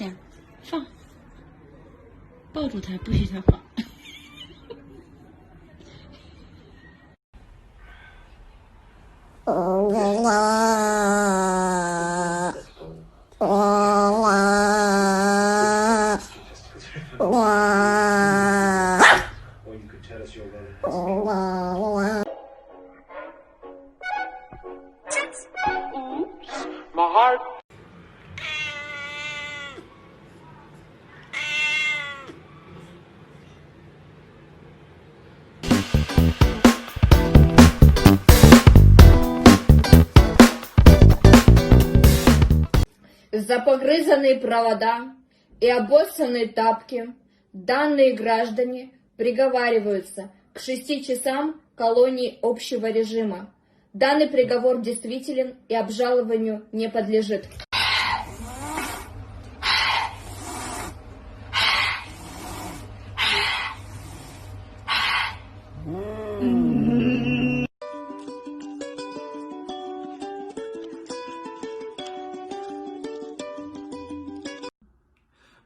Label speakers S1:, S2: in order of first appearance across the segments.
S1: 下，放，抱住它，不许它晃。
S2: За погрызанные провода и обоссанные тапки данные граждане приговариваются к 6 часам колонии общего режима. Данный приговор действителен и обжалованию не подлежит.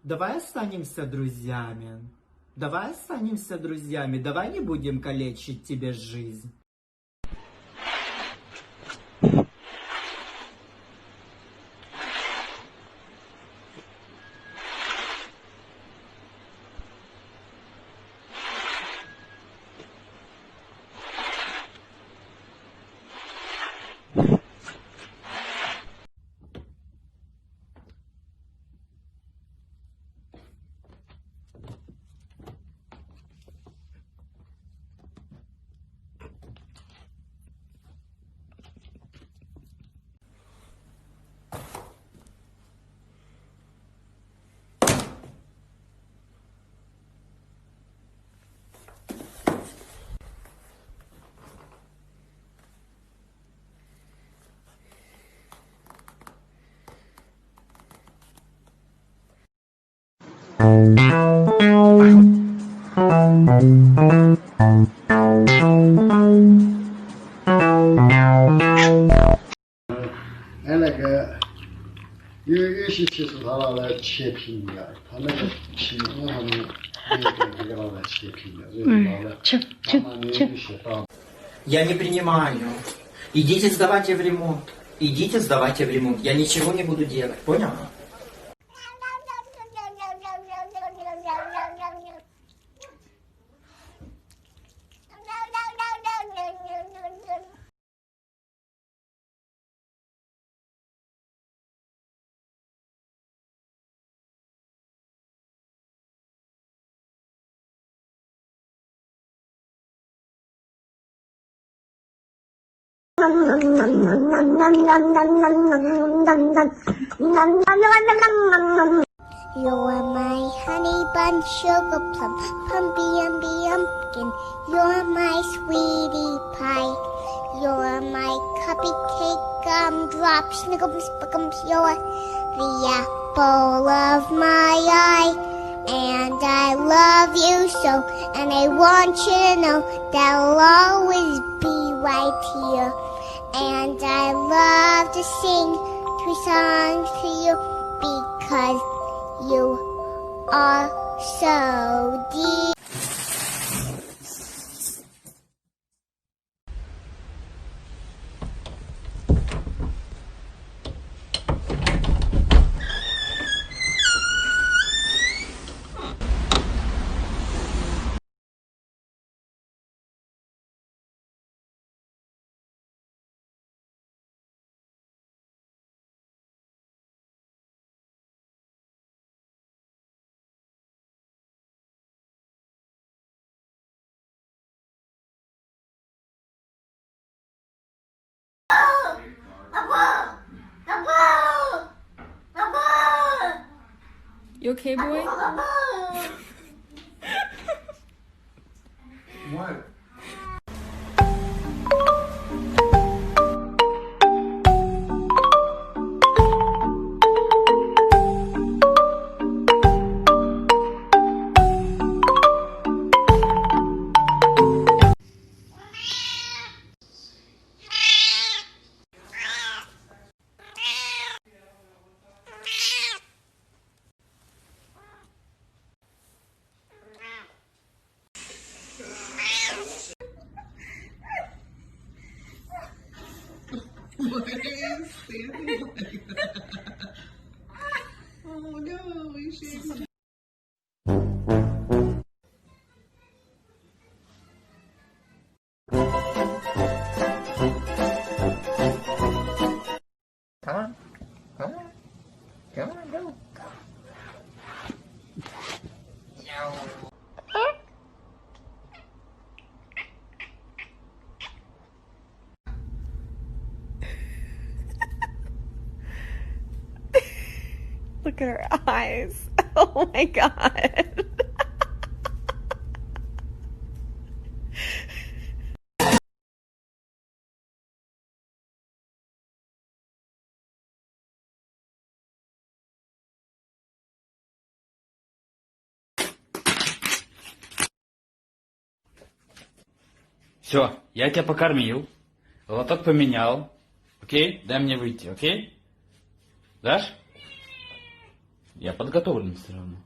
S3: Давай останемся друзьями. Давай останемся друзьями. Давай не будем калечить тебе жизнь.
S4: 那个有些技术他拿来切片的，他那个皮子他们那个拿来切片的，所以拿来慢慢的有些大。
S3: Я не принимаю. Идите сдавайте в ремонт. Идите сдавайте в ремонт. Я ничего не буду делать. Понял?
S5: You're my honey bun, sugar plum, pumpy umby umpkin. You're my sweetie pie. You're my cupcake gumdrop, snickums, spickums. You're the apple of my eye. And I love you so, and I want you to know that I'll always be right here. And I love to sing 3 songs to you because you are so deep.
S2: You okay, boy?
S3: What?
S6: Look at her eyes. Oh my god.
S7: Все, я тебя покормил, лоток поменял, окей? Дай мне выйти, окей? Дашь? Я подготовлен все равно.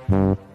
S8: Thank you.